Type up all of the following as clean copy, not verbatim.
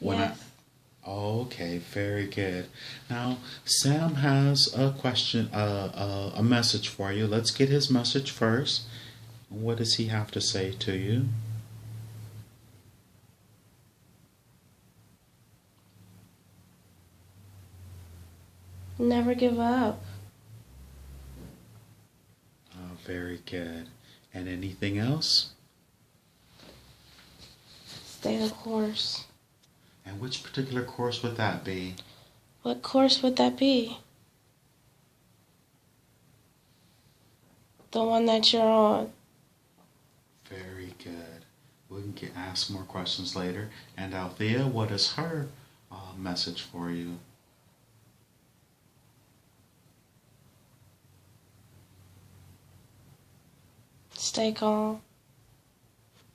When I, Yes. okay, very good. Now, Sam has a question, a message for you. Let's get his message first. What does he have to say to you? Never give up. Oh, very good. And anything else? Stay the course. And which particular course would that be? What course would that be? The one that you're on. Very good. We can ask more questions later. And Althea, what is her message for you? Stay calm.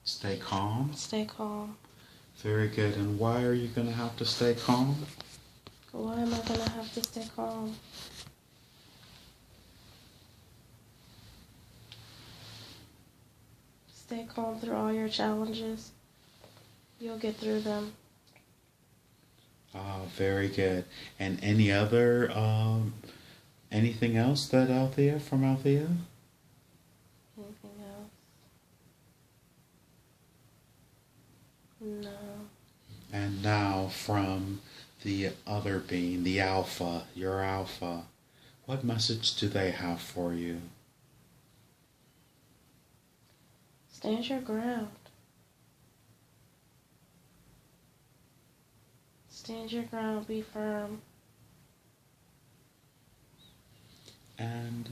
Stay calm. Stay calm. Very good. And why are you going to have to stay calm? Why am I going to have to stay calm? Stay calm through all your challenges. You'll get through them. Very good. And any other, anything else that Althea, from Althea? Anything else? No. And now from the other being, the Alpha, your Alpha, what message do they have for you? Stand your ground. Stand your ground. Be firm. And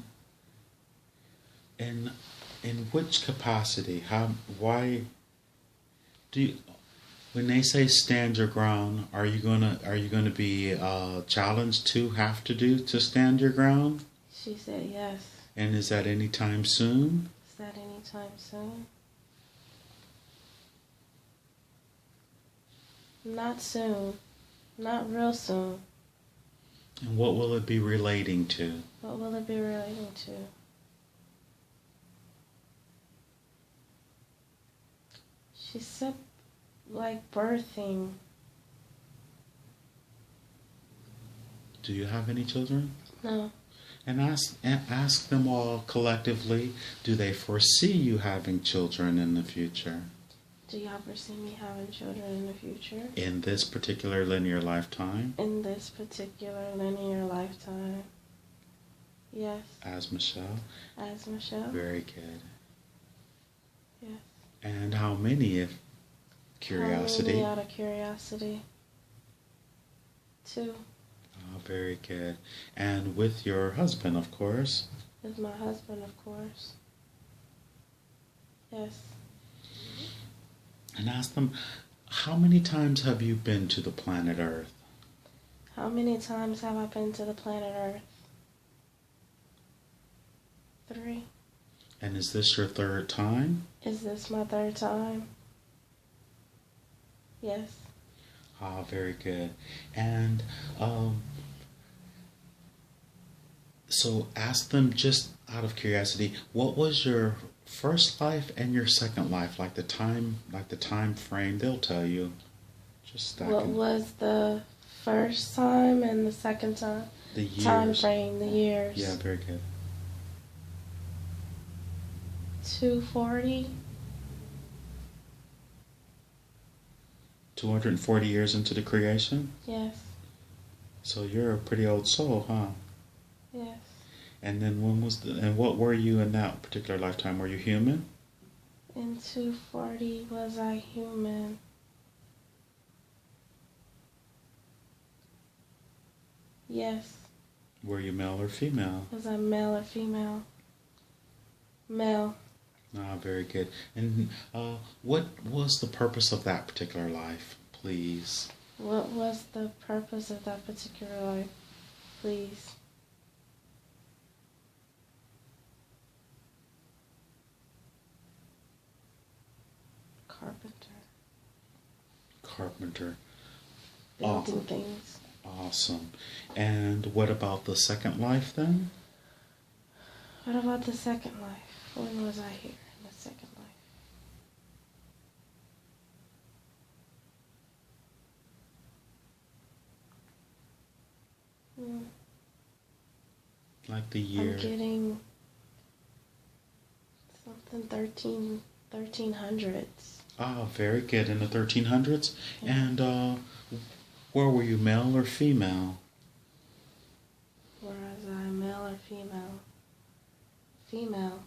in which capacity? Why do you, when they say stand your ground, are you gonna be challenged to have to stand your ground? She said yes. And is that anytime soon? Is that anytime soon? Not soon. Not real soon. And what will it be relating to? What will it be relating to? She said like birthing. Do you have any children? No. And ask them all collectively, do they foresee you having children in the future? Do y'all foresee me having children in the future? In this particular linear lifetime? In this particular linear lifetime. Yes. As Michelle? As Michelle? Very good. Yes. And how many, if curiosity? How many out of curiosity? 2. Oh, very good. And with your husband, of course? With my husband, of course. Yes. And ask them, how many times have you been to the planet Earth? How many times have I been to the planet Earth? 3. And is this your 3rd time? Is this my 3rd time? Yes. Ah, very good. And so ask them, just out of curiosity, what was your first life and your second life, like the time frame? They'll tell you. Just stacking. What was the first time and the second time? The years. Time frame, the years. Yeah, very good. 240. 240 years into the creation? Yes. So you're a pretty old soul, huh? Yes. And then and what were you in that particular lifetime? Were you human? In 240, was I human? Yes. Were you male or female? Was I male or female? Male. Ah, very good. And what was the purpose of that particular life, please? What was the purpose of that particular life, please? Carpenter. Building things. Awesome. And what about the second life then? What about the second life? When was I here in the second life? Like the year? I'm getting something 1300s. Ah, very good. In the 1300s? Yeah. And where were you, male or female? Where was I, male or female? Female.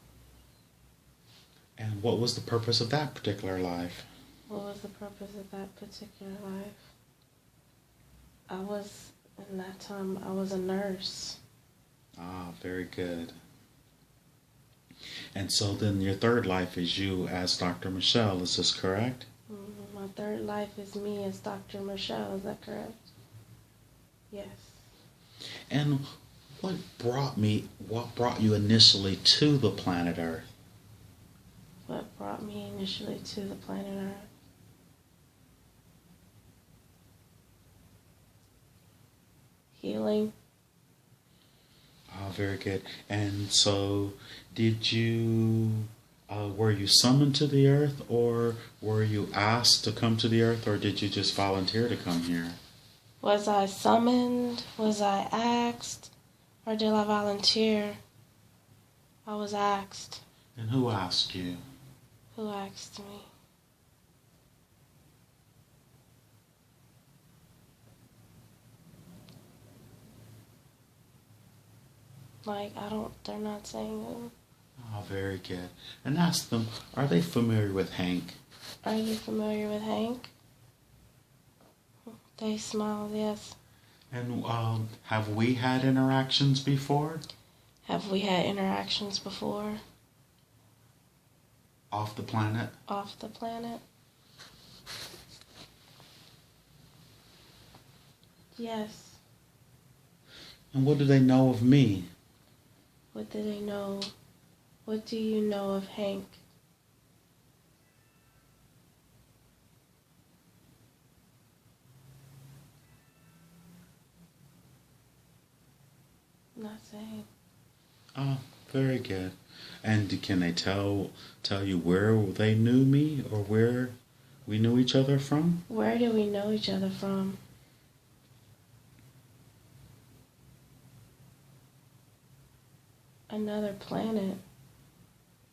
And what was the purpose of that particular life? What was the purpose of that particular life? In that time, I was a nurse. Ah, very good. And so then your third life is you as Dr. Michelle, is this correct? My third life is me as Dr. Michelle, is that correct? Yes. And what brought you initially to the planet Earth? What brought me initially to the planet Earth? Healing. Ah, very good. And so were you summoned to the Earth, or were you asked to come to the Earth, or did you just volunteer to come here? Was I summoned? Was I asked? Or did I volunteer? I was asked. And who asked you? Who asked me? They're not saying who. Oh, very good. And ask them, are they familiar with Hank? Are you familiar with Hank? They smiled, yes. And have we had interactions before? Have we had interactions before? Off the planet? Off the planet? Yes. And what do they know of me? What do they know? What do you know of Hank? Not saying. Oh, very good. And can they tell you where they knew me or where we knew each other from? Where do we know each other from? Another planet.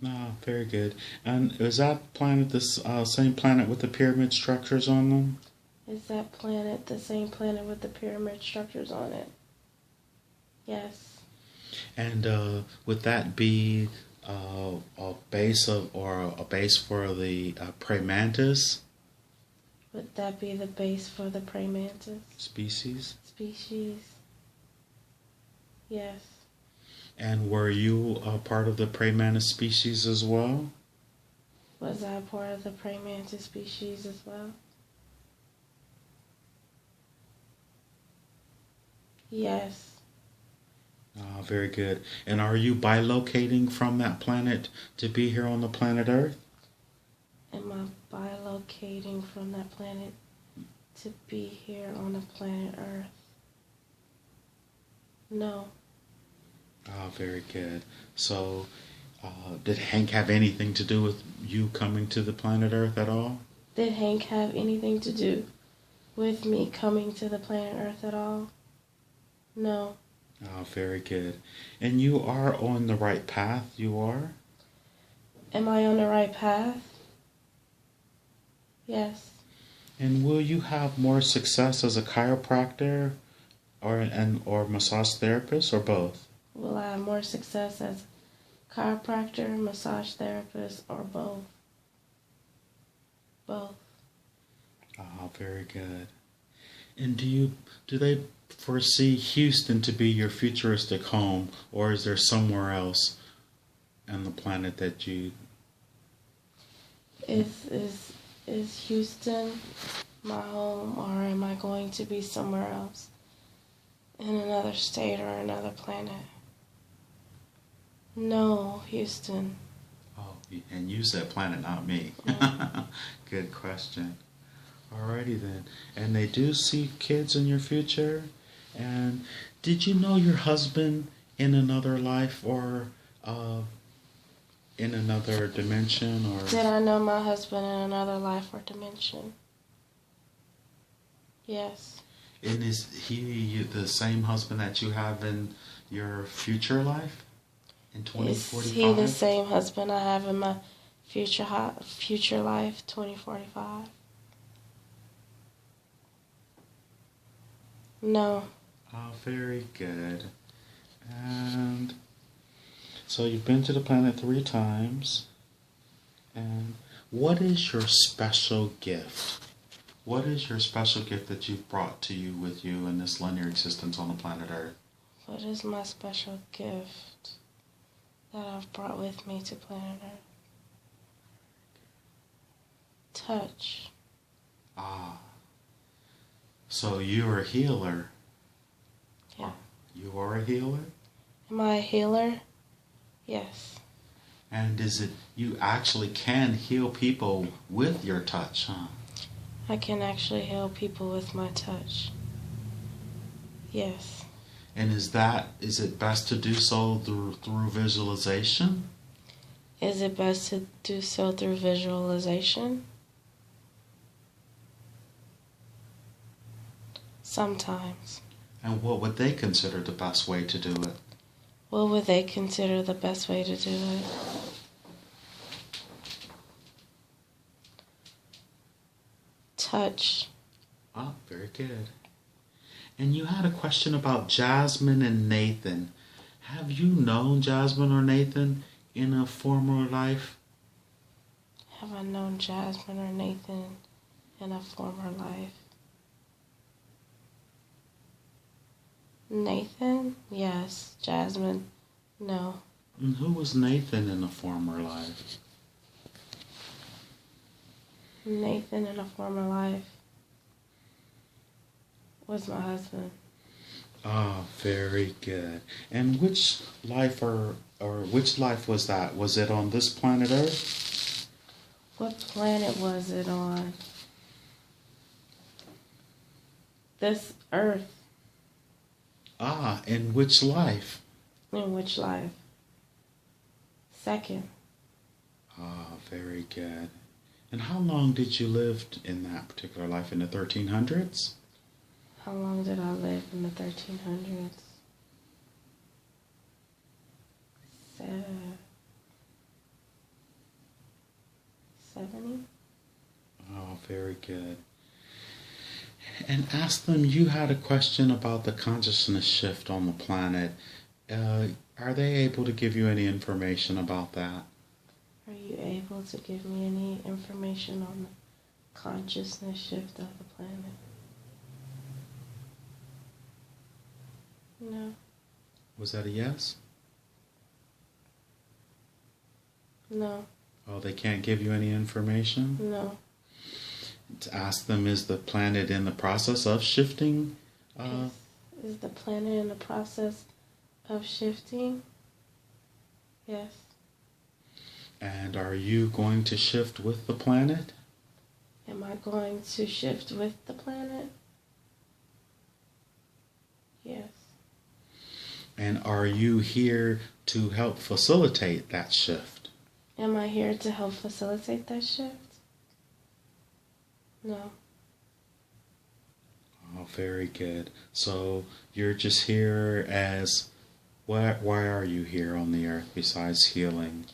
Ah, very good. And is that planet the same planet with the pyramid structures on them? Is that planet the same planet with the pyramid structures on it? Yes. And would that be a base for the praying mantis Would that be the base for the praying mantis? species? Yes. And were you a part of the praying mantis species as well? Was I part of the praying mantis species as well? Yes. Ah, very good. And are you bilocating from that planet to be here on the planet Earth? Am I bilocating from that planet to be here on the planet Earth? No. Ah, very good. So, did Hank have anything to do with you coming to the planet Earth at all? Did Hank have anything to do with me coming to the planet Earth at all? No. Ah, very good. And you are on the right path, you are? Am I on the right path? Yes. And will you have more success as a chiropractor or massage therapist, or both? Will I have more success as chiropractor, massage therapist, or both? Both. Ah, very good. And do they foresee Houston to be your futuristic home, or is there somewhere else on the planet that you... Is Houston my home, or am I going to be somewhere else? In another state or another planet? No, Houston. Oh, and you said planet, not me. Good question. Alrighty then. And they do see kids in your future? And did you know your husband in another life, or in another dimension? Or Did I know my husband in another life or dimension? Yes. And is he the same husband that you have in your future life in Is 2045? he the same husband I have in my future life, 2045? No. Oh, very good. And so you've been to the planet 3 times. And what is your special gift? What is your special gift that you've brought to you with you in this linear existence on the planet Earth? What is my special gift that I've brought with me to planet Earth? Touch. Ah, so you're a healer. Yeah. You are a healer? Am I a healer? Yes. And is it you actually can heal people with your touch, huh? I can actually heal people with my touch. Yes. And is it best to do so through visualization? Is it best to do so through visualization? Sometimes. And what would they consider the best way to do it? What would they consider the best way to do it? Touch. Oh, very good. And you had a question about Jasmine and Nathan. Have you known Jasmine or Nathan in a former life? Have I known Jasmine or Nathan in a former life? Nathan? Yes. Jasmine? No. And who was Nathan in a former life? Nathan in a former life was my husband. Ah, very good. And which life or which life was that? Was it on this planet Earth? What planet was it on? This Earth. Ah, in which life? In which life? Second. Ah, very good. And how long did you live in that particular life? In the 1300s? How long did I live in the 1300s? 70? Oh, very good. And ask them, you had a question about the consciousness shift on the planet. Are they able to give you any information about that? Are you able to give me any information on the consciousness shift of the planet? No. Was that a yes? No. Oh, they can't give you any information? No. To ask them, is the planet in the process of shifting? Is the planet in the process of shifting? Yes. And are you going to shift with the planet? Am I going to shift with the planet? Yes. And are you here to help facilitate that shift? Am I here to help facilitate that shift? No. Oh, very good. So you're just here as, why are you here on the earth besides healing?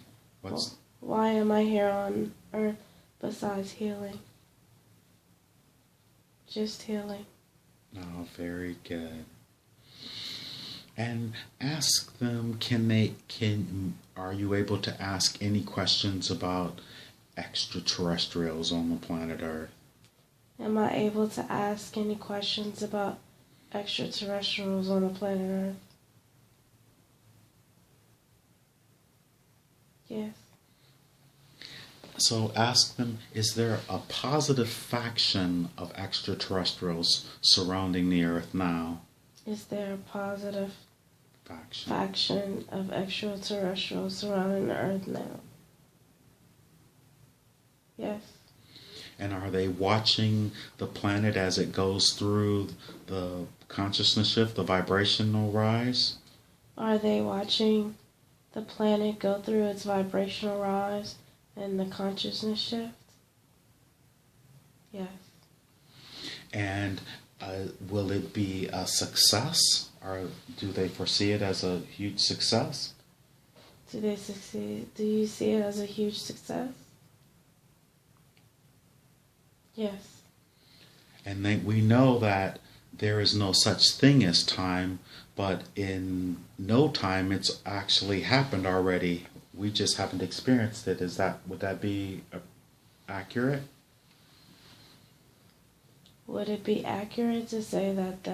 Why am I here on earth besides healing? Just healing. Oh, very good. And ask them, are you able to ask any questions about extraterrestrials on the planet Earth? Am I able to ask any questions about extraterrestrials on the planet Earth? Yes. So ask them, is there a positive faction of extraterrestrials surrounding the Earth now? Is there a positive faction of extraterrestrials surrounding the Earth now? Yes. And are they watching the planet as it goes through the consciousness shift, the vibrational rise? Are they watching the planet go through its vibrational rise and the consciousness shift? Yes. And will it be a success, or do they foresee it as a huge success? Do they succeed? Do you see it as a huge success? Yes. And we know that there is no such thing as time, but in no time it's actually happened already. We just haven't experienced it. Would that be accurate? Would it be accurate to say that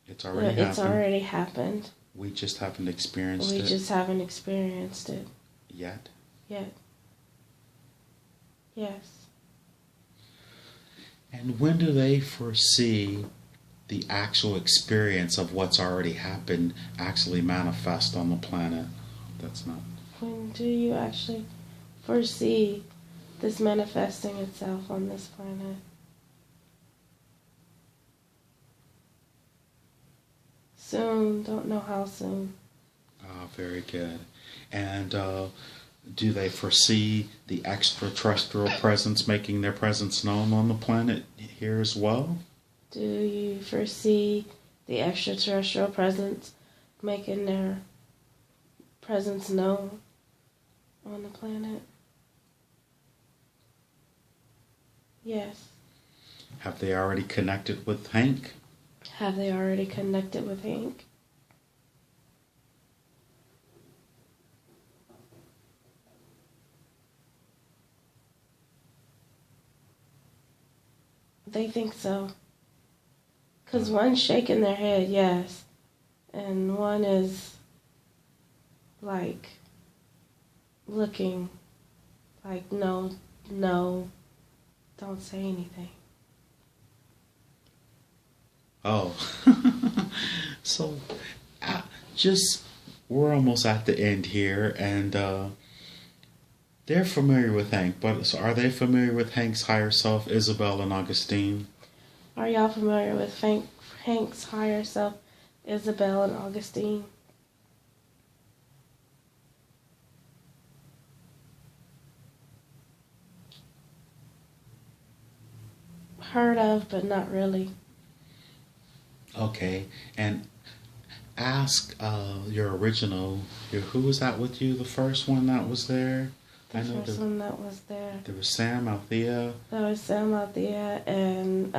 It's already happened. It's already happened. We just haven't experienced it. We just haven't experienced it. Yet? Yet. Yes. And when do they foresee the actual experience of what's already happened actually manifest on the planet? That's not... When do you actually foresee this manifesting itself on this planet? Soon. Don't know how soon. Ah, very good. And do they foresee the extraterrestrial presence making their presence known on the planet here as well? Do you foresee the extraterrestrial presence making their presence known on the planet? Yes. Have they already connected with Hank? Have they already connected with Hank? They think so. Because one's shaking their head, yes. And one is, like, looking like, no, don't say anything. Oh. So, we're almost at the end here, and they're familiar with Hank, but so are they familiar with Hank's higher self, Isabel and Augustine? Are y'all familiar with Hank's higher self, Isabel and Augustine? Heard of, but not really. Okay, and ask your original, who was that with you, the first one that was there? The first one that was there. There was Sam, Althea. There was Sam, Althea, and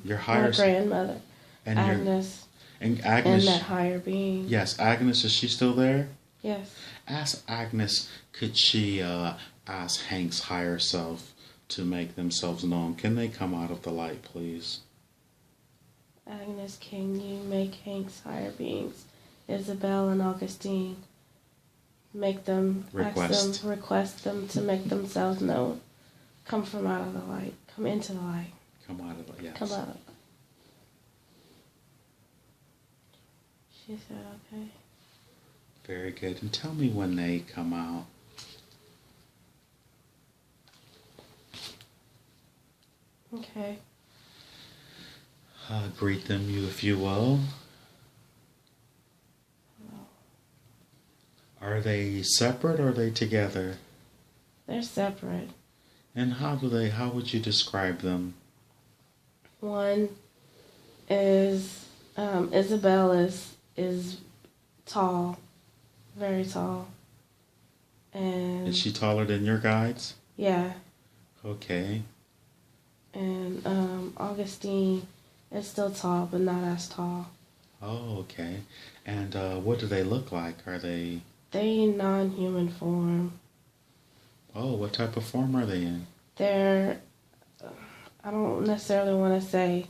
your higher my grandmother, and Agnes. And Agnes. And that higher being. Yes, Agnes, is she still there? Yes. Ask Agnes, could she ask Hank's higher self to make themselves known? Can they come out of the light, please? Agnes, can you make Hank's higher beings, Isabel and Augustine, request them to make themselves known? Come from out of the light. Come into the light. Come out of the, yes. Come out. She said, okay. Very good. And tell me when they come out. Okay. Greet them, if you will. Hello. Are they separate or are they together? They're separate. And how would you describe them? One is, Isabel is tall, very tall. And is she taller than your guides? Yeah. Okay. And Augustine is still tall, but not as tall. Oh, okay. And what do they look like? Are they... They non-human form. Oh, what type of form are they in? They're... I don't necessarily want to say...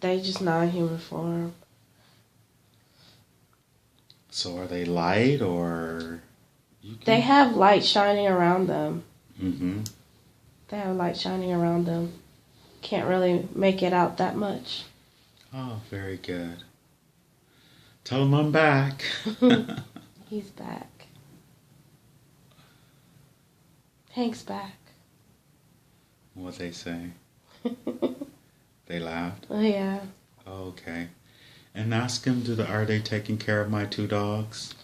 They just non-human form. So are they light or... They have light shining around them. Mm-hmm. They have light shining around them. Can't really make it out that much. Oh, very good. Tell him I'm back. He's back. Hank's back. What'd they say? They laughed? Oh, yeah. Okay. And ask him, are they taking care of my 2 dogs?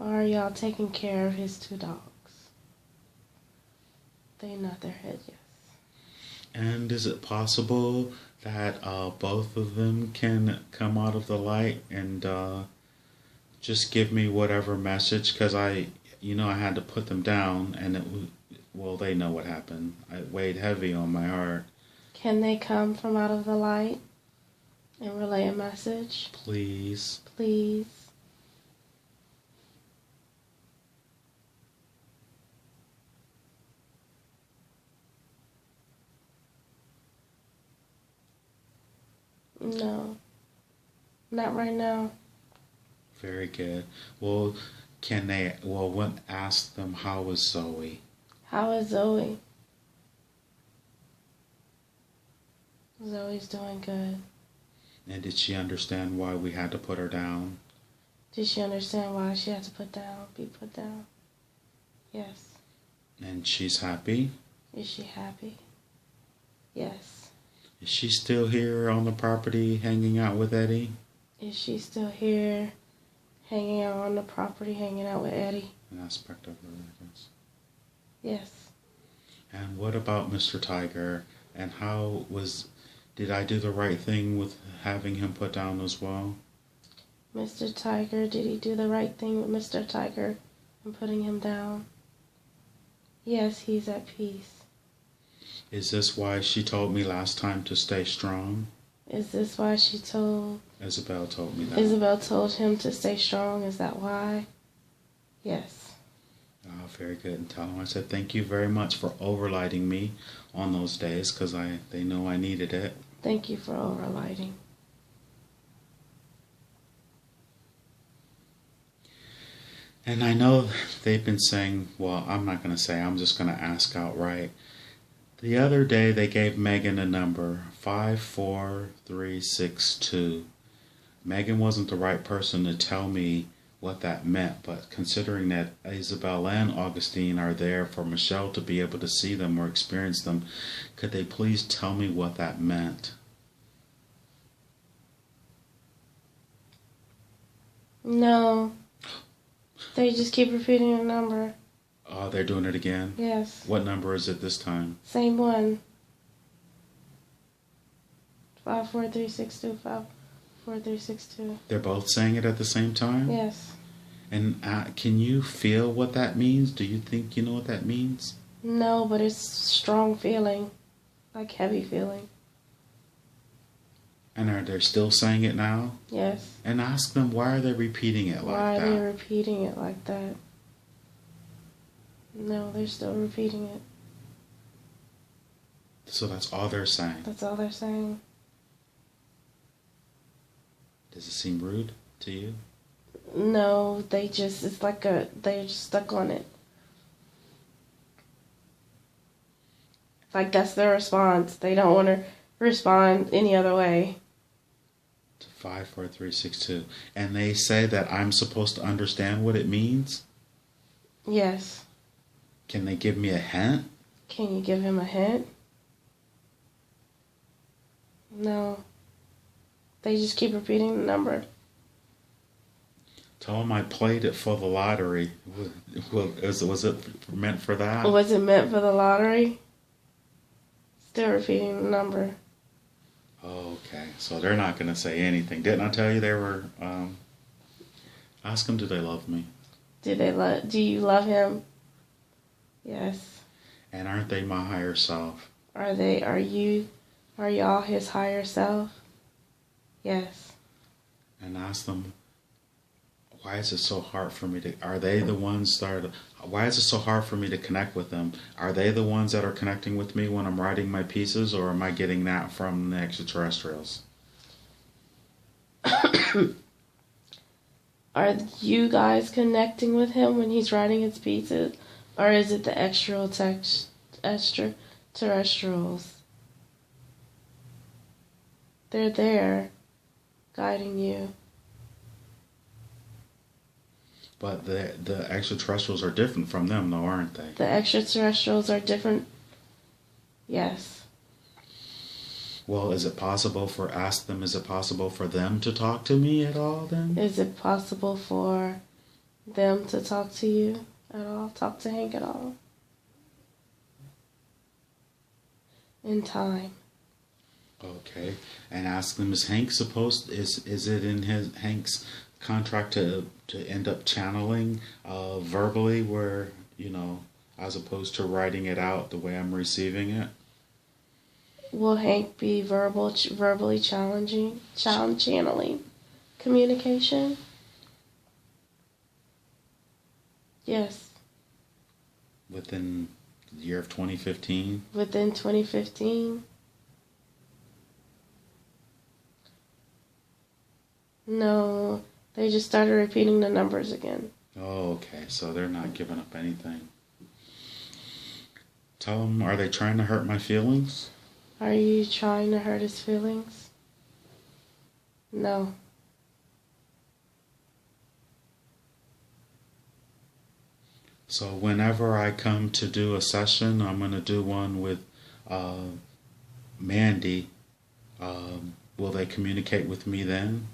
Are y'all taking care of his 2 dogs? They nod their head, yes. And is it possible that both of them can come out of the light and just give me whatever message? Because I had to put them down, and it was, well, they know what happened. It weighed heavy on my heart. Can they come from out of the light and relay a message? Please. Please. No. Not right now. Very good. Well, ask them, how is Zoe? How is Zoe? Zoe's doing good. And did she understand why we had to put her down? Did she understand why she had to be put down? Yes. And she's happy? Is she happy? Yes. Is she still here on the property hanging out with Eddie? Is she still here hanging out on the property, hanging out with Eddie? An aspect of her, I guess. Yes. And what about Mr. Tiger? And did I do the right thing with having him put down as well? Mr. Tiger, did he do the right thing with Mr. Tiger and putting him down? Yes, he's at peace. Is this why she told me last time to stay strong? Is this why Isabel told me that. Isabel told him to stay strong? Is that why? Yes. Oh, very good. And tell him I said thank you very much for overlighting me on those days, because they know I needed it. Thank you for overlighting. And I know they've been saying, well, I'm not going to say, I'm just going to ask outright. The other day they gave Megan a number, 54362. Megan wasn't the right person to tell me what that meant, but considering that Isabel and Augustine are there for Michelle to be able to see them or experience them, could they please tell me what that meant? No. They just keep repeating the number. Oh, they're doing it again? Yes. What number is it this time? Same one. 54362, 54362. They're both saying it at the same time? Yes. And can you feel what that means? Do you think you know what that means? No, but it's strong feeling. Like heavy feeling. And are they still saying it now? Yes. And ask them, why are they repeating it like that? Why are they repeating it like that? No, they're still repeating it. So that's all they're saying? That's all they're saying. Does it seem rude to you? No, they're just stuck on it. Like that's their response. They don't want to respond any other way. To 54362. And they say that I'm supposed to understand what it means? Yes. Can they give me a hint? Can you give him a hint? No. They just keep repeating the number. Tell them I played it for the lottery. Was it meant for that? Was it meant for the lottery? Still repeating the number. Okay, so they're not going to say anything. Didn't I tell you they were... ask them, do they love me? Do you love him? Yes. And aren't they my higher self? Are y'all his higher self? Yes. And ask them, why is it so hard for me to... Are they the ones that are... Why is it so hard for me to connect with them? Are they the ones that are connecting with me when I'm writing my pieces, or am I getting that from the extraterrestrials? Are you guys connecting with him when he's writing his pieces? Or is it the extraterrestrials? They're there, guiding you. But the extraterrestrials are different from them, though, aren't they? The extraterrestrials are different. Yes. Well, is it possible for them to talk to me at all, then? Is it possible for them to talk to you at all? Talk to Hank at all? in time. Okay. And ask them, is Hank is it in Hank's contract to end up channeling verbally where, as opposed to writing it out the way I'm receiving it? Will Hank be verbally channeling communication? Yes. Within the year of 2015? Within 2015? No, they just started repeating the numbers again. Oh, okay. So they're not giving up anything. Tell them, are they trying to hurt my feelings? Are you trying to hurt his feelings? No. So whenever I come to do a session, I'm going to do one with Mandy. Will they communicate with me then?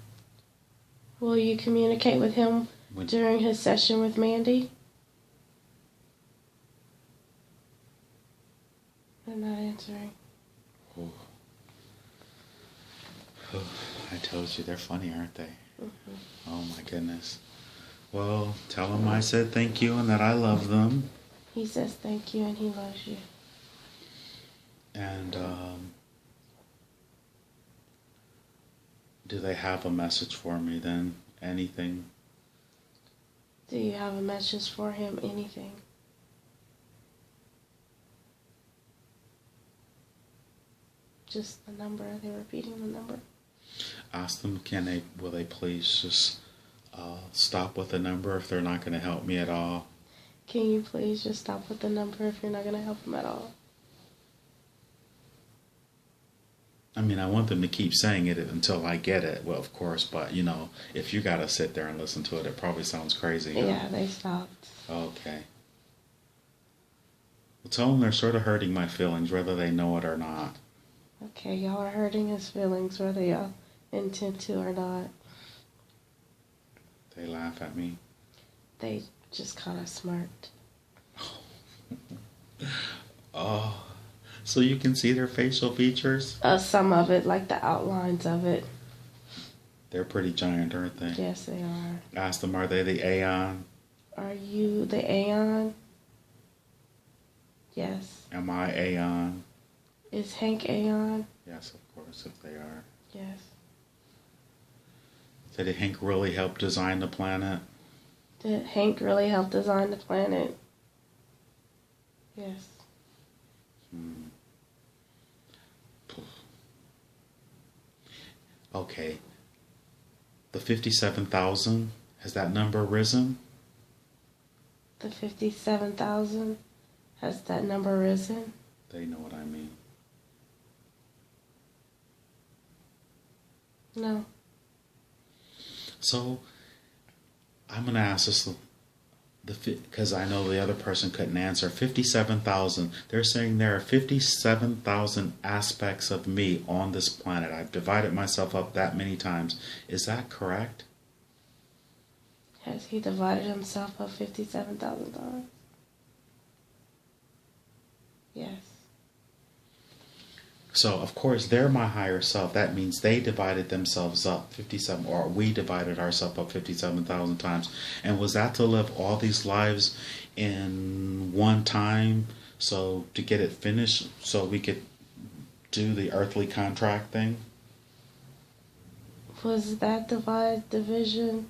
Will you communicate with him during his session with Mandy? They're not answering. Oh. I told you, they're funny, aren't they? Mm-hmm. Oh my goodness. Well, tell them I said thank you and that I love them. He says thank you and he loves you. And do they have a message for me then? Anything? Do you have a message for him? Anything? Just the number. They're repeating the number. Ask them, will they please just stop with the number if they're not going to help me at all? Can you please just stop with the number if you're not going to help him at all? I mean, I want them to keep saying it until I get it. Well, of course, but, if you got to sit there and listen to it, it probably sounds crazy. Huh? Yeah, they stopped. Okay. Well, tell them they're sort of hurting my feelings, whether they know it or not. Okay, y'all are hurting his feelings, whether y'all intend to or not. They laugh at me. They just kind of smirked. Oh, so you can see their facial features? Some of it, like the outlines of it. They're pretty giant, aren't they? Yes, they are. Ask them, are they the Aeon? Are you the Aeon? Yes. Am I Aeon? Is Hank Aeon? Yes, of course, if they are. Yes. Did Hank really help design the planet? Did Hank really help design the planet? Yes. Okay. The 57,000, has that number risen? The 57,000, has that number risen? They know what I mean. No. So, I'm going to ask this, because I know the other person couldn't answer. 57,000. They're saying there are 57,000 aspects of me on this planet. I've divided myself up that many times. Is that correct? Has he divided himself up 57,000 times? Yes. So, of course, they're my higher self. That means they divided themselves up 57, or we divided ourselves up 57,000 times. And was that to live all these lives in one time, so to get it finished, so we could do the earthly contract thing? Was that division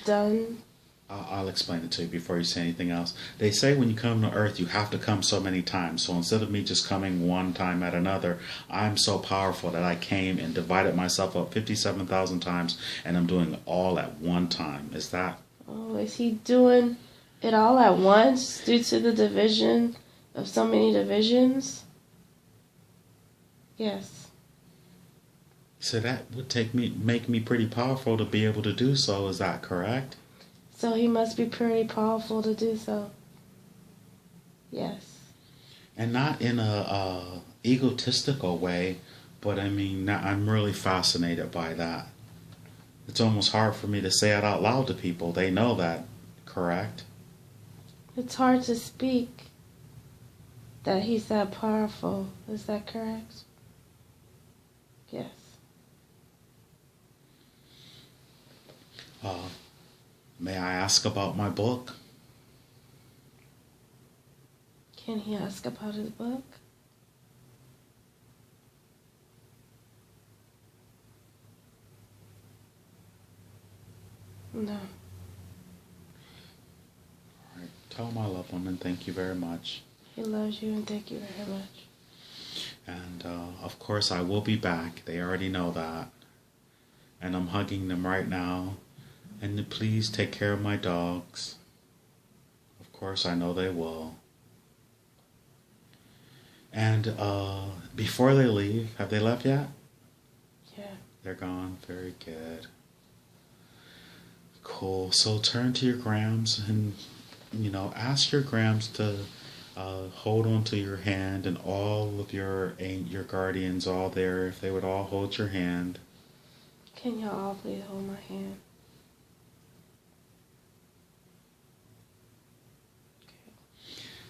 done? I'll explain it to you before you say anything else. They say when you come to Earth, you have to come so many times. So instead of me just coming one time at another, I'm so powerful that I came and divided myself up 57,000 times, and I'm doing it all at one time. Is that? Oh, is he doing it all at once due to the division of so many divisions? Yes. So that would make me pretty powerful to be able to do so. Is that correct? So he must be pretty powerful to do so. Yes. And not in a egotistical way, but I mean, I'm really fascinated by that. It's almost hard for me to say it out loud to people. They know that, correct? It's hard to speak That he's that powerful. Is that correct? Yes. May I ask about my book? Can he ask about his book? No. All right. Tell him I love him and thank you very much. He loves you and thank you very much. And of course I will be back. They already know that. And I'm hugging them right now. And please take care of my dogs. Of course I know they will. And before they leave, have they left yet? Yeah. They're gone. Very good. Cool. So turn to your grams and, ask your grams to hold on to your hand, and all of your guardians all there, if they would all hold your hand. Can y'all all please hold my hand?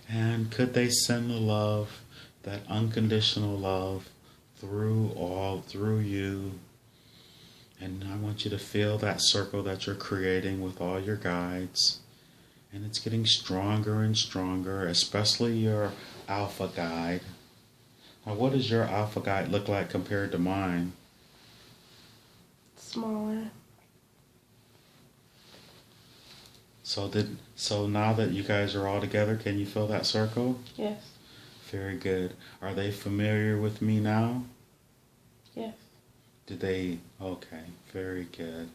And could they send the love, that unconditional love, through you? And I want you to feel that circle that you're creating with all your guides. And it's getting stronger and stronger, especially your alpha guide. Now, what does your alpha guide look like compared to mine? Smaller. So now that you guys are all together, can you feel that circle? Yes. Very good. Are they familiar with me now? Yes. Did they? Okay, very good.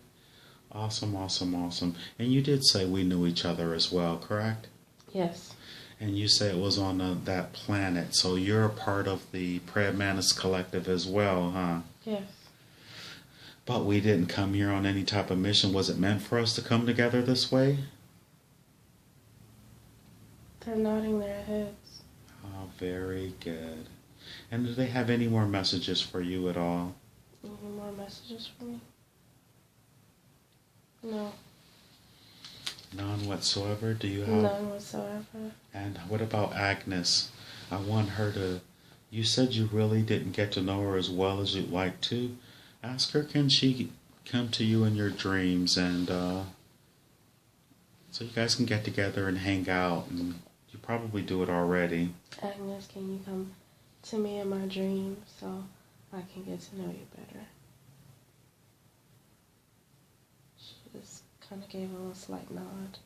Awesome, awesome, awesome. And you did say we knew each other as well, correct? Yes. And you say it was on that planet, so you're a part of the Prayer Manus Collective as well, huh? Yes. But we didn't come here on any type of mission. Was it meant for us to come together this way? They're nodding their heads. Oh, very good. And do they have any more messages for you at all? Any more messages for me? No. None whatsoever? Do you have? None whatsoever. And what about Agnes? I want her to... You said you really didn't get to know her as well as you'd like to. Ask her, can she come to you in your dreams, and so you guys can get together and hang out, and you probably do it already. Agnes, can you come to me in my dreams so I can get to know you better? She just kind of gave a little slight nod.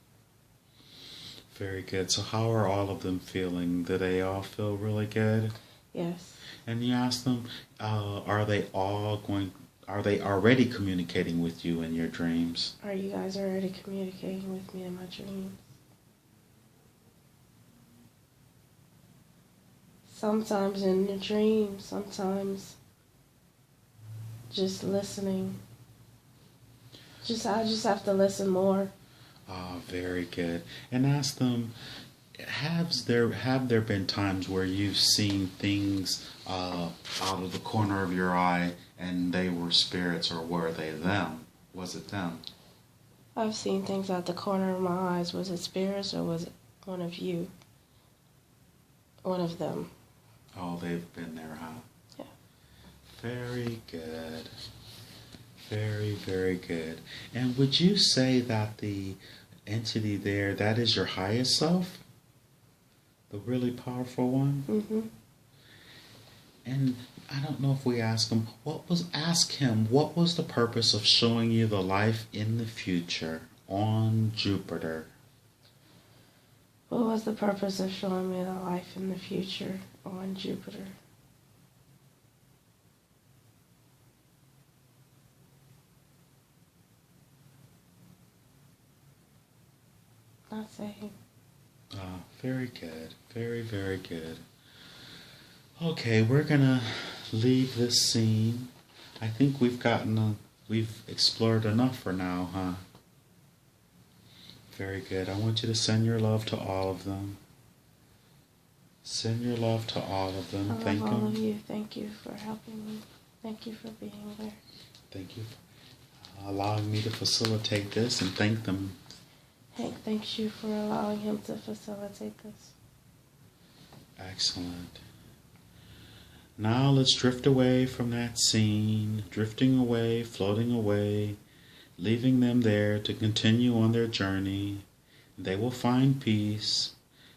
Very good. So how are all of them feeling? Do they all feel really good? Yes. And you ask them, are they already communicating with you in your dreams? Are you guys already communicating with me in my dreams? Sometimes in the dream, sometimes just listening. I just have to listen more. Ah, very good. And ask them, have there been times where you've seen things out of the corner of your eye and they were spirits, or were they them? Was it them? I've seen things out the corner of my eyes. Was it spirits or was it one of you? One of them. Oh, they've been there, huh? Yeah. Very good. Very, very good. And would you say that the entity there, that is your highest self? The really powerful one? Mm-hmm. And I don't know if we ask him, what was the purpose of showing you the life in the future on Jupiter? What was the purpose of showing me the life in the future on Jupiter? Not saying. Ah, very good. Very, very good. Okay, we're gonna leave this scene. I think we've explored enough for now, huh? Very good. I want you to send your love to all of them. Send your love to all of them. I love all of you. Thank you for helping me. Thank you for being there. Thank you for allowing me to facilitate this, and thank them. Hank thanks you for allowing him to facilitate this. Excellent. Now let's drift away from that scene, drifting away, floating away, leaving them there to continue on their journey. They will find peace,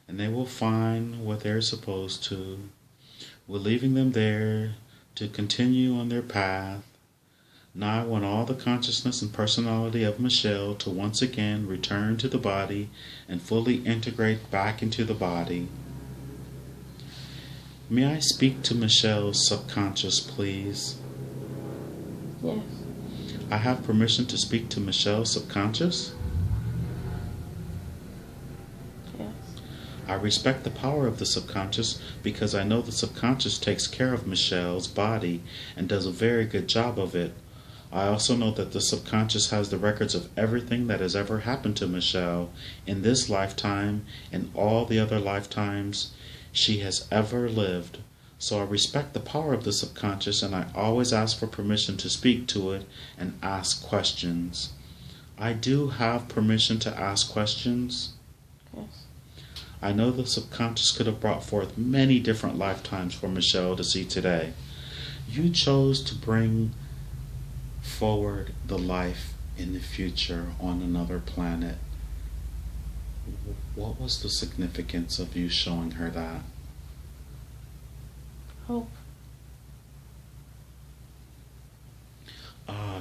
and they will find what they're supposed to. We're leaving them there to continue on their path. Now I want all the consciousness and personality of Michelle to once again return to the body and fully integrate back into the body. May I speak to Michelle's subconscious, please? Yes. I have permission to speak to Michelle's subconscious? Yes. I respect the power of the subconscious because I know the subconscious takes care of Michelle's body and does a very good job of it. I also know that the subconscious has the records of everything that has ever happened to Michelle in this lifetime and all the other lifetimes she has ever lived. So I respect the power of the subconscious, and I always ask for permission to speak to it and ask questions. I do have permission to ask questions. Yes. I know the subconscious could have brought forth many different lifetimes for Michelle to see today. You chose to bring forward the life in the future on another planet. What was the significance of you showing her that? Hope.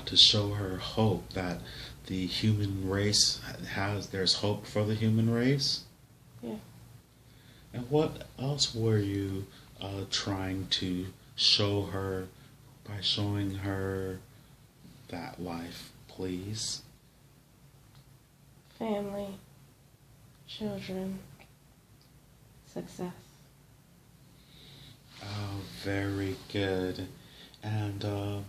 To show her hope that the human race there's hope for the human race? Yeah. And what else were you trying to show her by showing her that life, please? Family. Children. Success. Oh, very good. And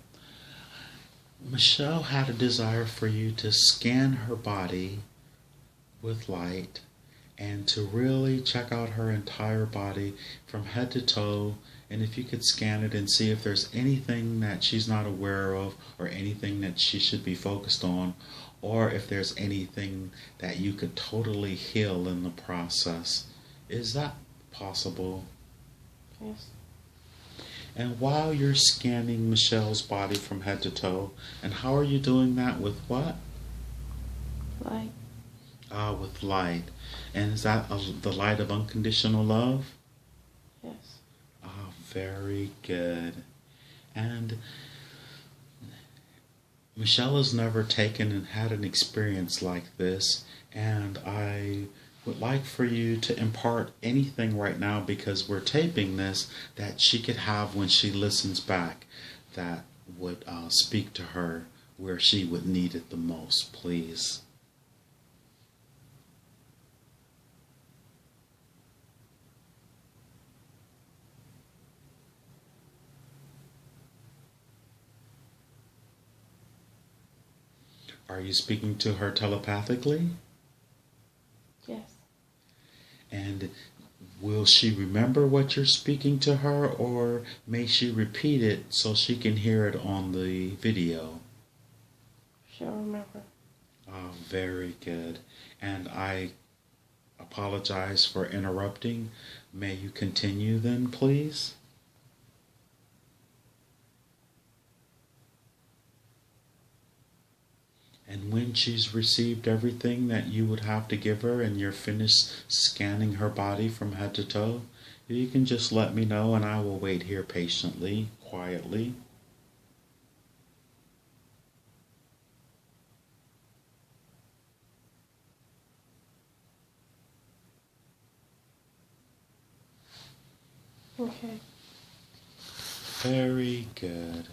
Michelle had a desire for you to scan her body with light and to really check out her entire body from head to toe. And if you could scan it and see if there's anything that she's not aware of or anything that she should be focused on, or if there's anything that you could totally heal in the process. Is that possible? Yes. And while you're scanning Michelle's body from head to toe, and how are you doing that with what? Light. With light. And is that the light of unconditional love? Yes. Very good. And Michelle has never taken and had an experience like this, and I would like for you to impart anything right now, because we're taping this, that she could have when she listens back, that would speak to her where she would need it the most, please. Are you speaking to her telepathically? Yes. And will she remember what you're speaking to her, or may she repeat it so she can hear it on the video? She'll remember. Very good. And I apologize for interrupting. May you continue then, please? And when she's received everything that you would have to give her and you're finished scanning her body from head to toe, you can just let me know and I will wait here patiently, quietly. Okay. Very good.